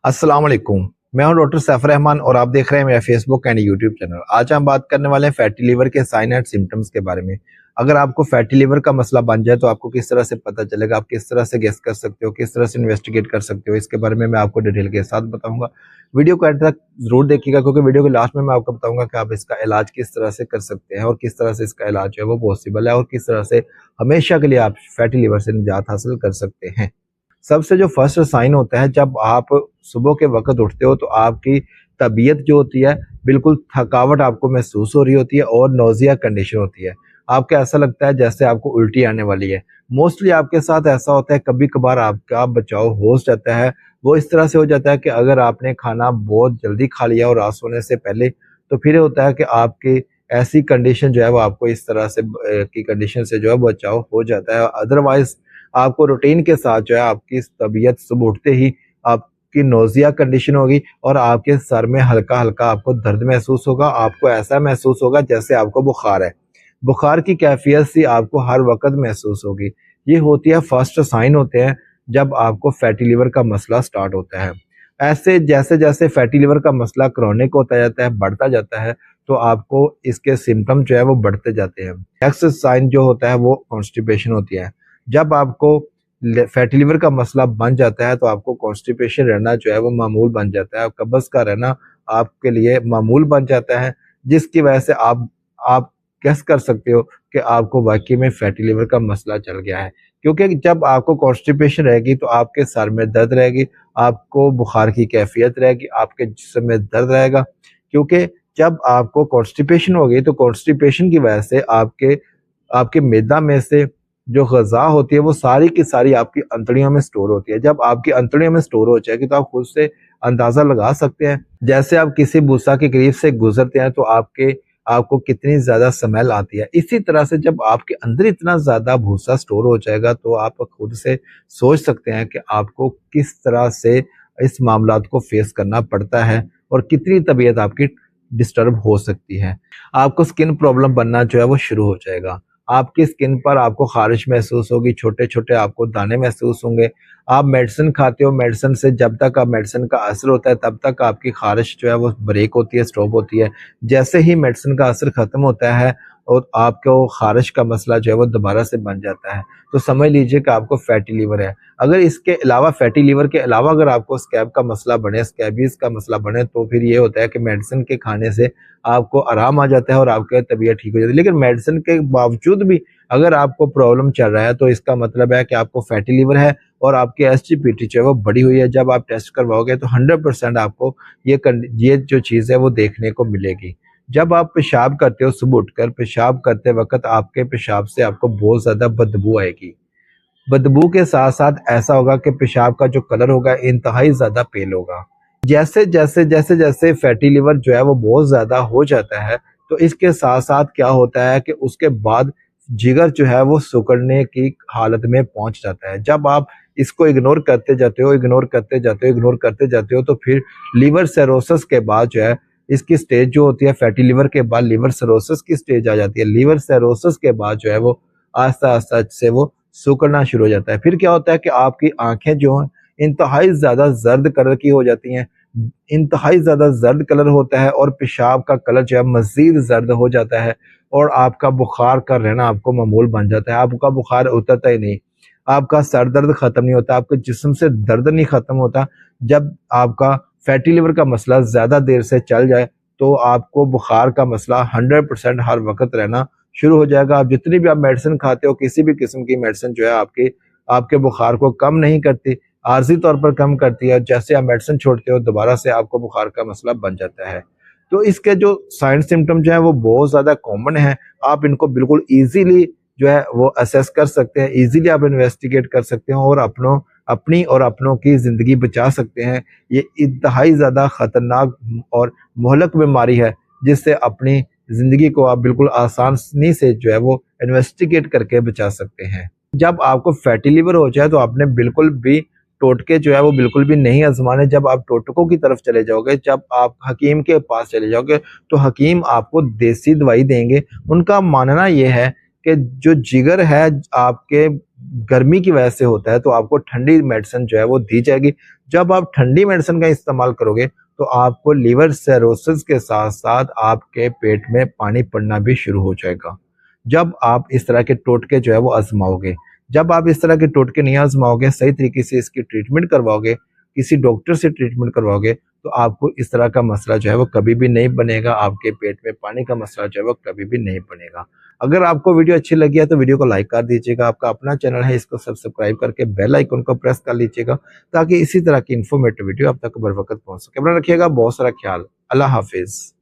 अस्सलाम वालेकुम। मैं हूं डॉक्टर सैफ रहमान और आप देख रहे हैं मेरा फेसबुक एंड यूट्यूब चैनल। आज हम बात करने वाले हैं फैटी लिवर के साइन एंड सिम्टम्स के बारे में। अगर आपको फैटी लिवर का मसला बन जाए तो आपको किस तरह से पता चलेगा, आप किस तरह से गेस कर सकते हो, किस तरह से इन्वेस्टिगेट कर सकते हो, इसके बारे में मैं आपको डिटेल के साथ बताऊंगा। वीडियो को एंड तक जरूर देखिएगा क्योंकि वीडियो के लास्ट में मैं आपको बताऊंगा कि आप इसका इलाज किस तरह से कर सकते हैं और किस तरह से इसका इलाज जो है वो पॉसिबल है और किस तरह से हमेशा के लिए आप फैटी लिवर से निजात हासिल कर सकते हैं। सबसे जो फर्स्ट साइन होता है, जब आप सुबह के वक्त उठते हो तो आपकी तबीयत जो होती है बिल्कुल थकावट आपको महसूस हो रही होती है और नौजिया कंडीशन होती है। आपको ऐसा लगता है जैसे आपको उल्टी आने वाली है। मोस्टली आपके साथ ऐसा होता है, कभी कभार आपका बचाव हो जाता है। वो इस तरह से हो जाता है कि अगर आपने खाना बहुत जल्दी खा लिया और रात सोने से पहले, तो फिर होता है कि आपकी ऐसी कंडीशन जो है वो आपको इस तरह से की कंडीशन से जो है बचाव हो जाता है। अदरवाइज आपको रूटीन के साथ जो है आपकी तबीयत सुबह उठते ही आपकी नोजिया कंडीशन होगी और आपके सर में हल्का हल्का आपको दर्द महसूस होगा। आपको ऐसा महसूस होगा जैसे आपको बुखार है। बुखार की कैफियत सी आपको हर वक्त महसूस होगी। ये होती है फर्स्ट साइन होते हैं जब आपको फैटी लिवर का मसला स्टार्ट होता है। ऐसे जैसे जैसे फैटी लिवर का मसला क्रॉनिक होता जाता है, बढ़ता जाता है, तो आपको इसके सिम्टम जो है वो बढ़ते जाते हैं। नेक्स्ट साइन जो होता है वो कॉन्स्टिपेशन होती है। जब आपको फैटी लिवर का मसला बन जाता है तो आपको कॉन्स्टिपेशन रहना जो है वो मामूल बन जाता है। कब्ज का रहना आपके लिए मामूल बन जाता है, जिसकी वजह से आप गेस कर सकते हो कि आपको वाकई में फैटी लिवर का मसला चल गया है। क्योंकि जब आपको कॉन्स्टिपेशन रहेगी तो आपके सर में दर्द रहेगी, आपको बुखार की कैफियत रहेगी, आपके जिस्म में दर्द रहेगा। क्योंकि जब आपको कॉन्स्टिपेशन होगी तो कॉन्स्टिपेशन की वजह से आपके आपके मैदा में से जो ग़िज़ा होती है वो सारी की सारी आपकी अंतड़ियों में स्टोर होती है। जब आपकी अंतड़ियों में स्टोर हो जाएगी तो आप खुद से अंदाज़ा लगा सकते हैं, जैसे आप किसी भूसा के करीब से गुजरते हैं तो आपको कितनी ज़्यादा स्मेल आती है। इसी तरह से जब आपके अंदर इतना ज़्यादा भूसा स्टोर हो जाएगा तो आप खुद से सोच सकते हैं कि आपको किस तरह से इस मामलात को फेस करना पड़ता है और कितनी तबीयत आपकी डिस्टर्ब हो सकती है। आपको स्किन प्रॉब्लम बनना जो है वो शुरू हो जाएगा। आपकी स्किन पर आपको ख़ारिश महसूस होगी, छोटे-छोटे आपको दाने महसूस होंगे। आप मेडिसिन खाते हो, मेडिसिन से जब तक आप मेडिसिन का असर होता है तब तक आपकी ख़ारिश जो है वो ब्रेक होती है, स्टॉप होती है। जैसे ही मेडिसिन का असर ख़त्म होता है और आपको ख़ारिश का मसला जो है वो दोबारा से बन जाता है, तो समझ लीजिए कि आपको फैटी लिवर है। अगर इसके अलावा फैटी लिवर के अलावा अगर आपको स्कैब का मसला बने, स्कैबीज़ का मसला बने, तो फिर ये होता है कि मेडिसिन के खाने से आपको आराम आ जाता है और आपकी तबीयत ठीक हो जाती है। लेकिन मेडिसिन के बावजूद भी अगर आपको प्रॉब्लम चल रहा है तो इसका मतलब है कि आपको फैटी लिवर है और आपकी एसजीपीटी जो है वो बढ़ी हुई है। जब आप टेस्ट करवाओगे तो 100% आपको ये जो चीज़ है वो देखने को मिलेगी। जब आप पेशाब करते हो, सुबह उठकर पेशाब करते वक़्त आपके पेशाब से आपको बहुत ज़्यादा बदबू आएगी। बदबू के साथ-साथ ऐसा होगा कि पेशाब का जो कलर होगा इंतहाई ज़्यादा पेल होगा। जैसे-जैसे फैटी लिवर जो है वो बहुत ज़्यादा हो जाता है, तो इसके साथ-साथ क्या होता है कि उसके बाद जिगर जो है वो सिकुड़ने की हालत में पहुँच जाता है। जब आप इसको इग्नोर करते जाते हो, इग्नोर करते जाते हो, इग्नोर करते जाते हो तो फिर लिवर सिरोसिस के बाद जो है इसकी स्टेज जो होती है, फैटी लिवर के बाद लिवर सिरोसिस की स्टेज आ जाती है। लिवर सिरोसिस के बाद जो है वो आहिस्ता-आहिस्ता से वो सिकुड़ना शुरू हो जाता है। फिर क्या होता है कि आपकी आँखें जो हैं इंतहाई ज़्यादा ज़र्द कलर की हो जाती हैं। इंतहाई ज़्यादा ज़र्द कलर होता है और पेशाब का कलर जो है मज़ीद ज़र्द हो जाता है और आपका बुखार का रहना आपको मामूल बन जाता है। आपका बुखार उतरता ही नहीं, आपका सर दर्द ख़त्म नहीं होता, आपके जिस्म से दर्द नहीं ख़त्म होता। जब आपका फैटी लिवर का मसला ज़्यादा देर से चल जाए तो आपको बुखार का मसला 100% हर वक़्त रहना शुरू हो जाएगा। आप जितनी भी आप मेडिसिन खाते हो, किसी भी किस्म की मेडिसिन जो है आपके बुखार को कम नहीं करती, आर्ज़ी तौर पर कम करती है। जैसे आप मेडिसिन छोड़ते हो दोबारा से आपको बुखार का मसला बन जाता है। तो इसके जो साइन सिम्पटम जो हैं वो बहुत ज़्यादा कॉमन हैं। आप इनको बिल्कुल ईज़िली जो है वो असेस कर सकते हैं, ईज़िली आप इन्वेस्टिगेट कर सकते हैं और अपनी और अपनों की ज़िंदगी बचा सकते हैं। ये इंतहाई ज़्यादा ख़तरनाक और मुहलक बीमारी है, जिससे अपनी ज़िंदगी को आप बिल्कुल आसानी से जो है वो इन्वेस्टिगेट करके बचा सकते हैं। जब आपको फैटी लिवर हो जाए तो आपने बिल्कुल भी टोटके जो है वो बिल्कुल भी नहीं आज़माने। जब आप टोटकों की तरफ चले जाओगे, जब आप हकीम के पास चले जाओगे, तो हकीम आपको देसी दवाई देंगे। उनका मानना ये है कि जो जिगर है आपके गर्मी की वजह से होता है, तो आपको ठंडी मेडिसिन जो है वो दी जाएगी। जब आप ठंडी मेडिसिन का इस्तेमाल करोगे तो आपको लिवर सिरोसिस के साथ साथ आपके पेट में पानी पड़ना भी शुरू हो जाएगा। जब आप इस तरह के टोटके जो है वो आजमाओगे, जब आप इस तरह के टोटके नहीं आजमाओगे, सही तरीके से इसकी ट्रीटमेंट करवाओगे, किसी डॉक्टर से ट्रीटमेंट करवाओगे, तो आपको इस तरह का मसला जो है वो कभी भी नहीं बनेगा। आपके पेट में पानी का मसला जो है वो कभी भी नहीं बनेगा। अगर आपको वीडियो अच्छी लगी है तो वीडियो को लाइक कर दीजिएगा। आपका अपना चैनल है, इसको सब्सक्राइब करके बेल आइकन को प्रेस कर लीजिएगा, ताकि इसी तरह की इन्फॉर्मेटिव वीडियो आप तक बर वक्त पहुंच सके। अपना रखिएगा बहुत सारा ख्याल। अल्लाह हाफिज।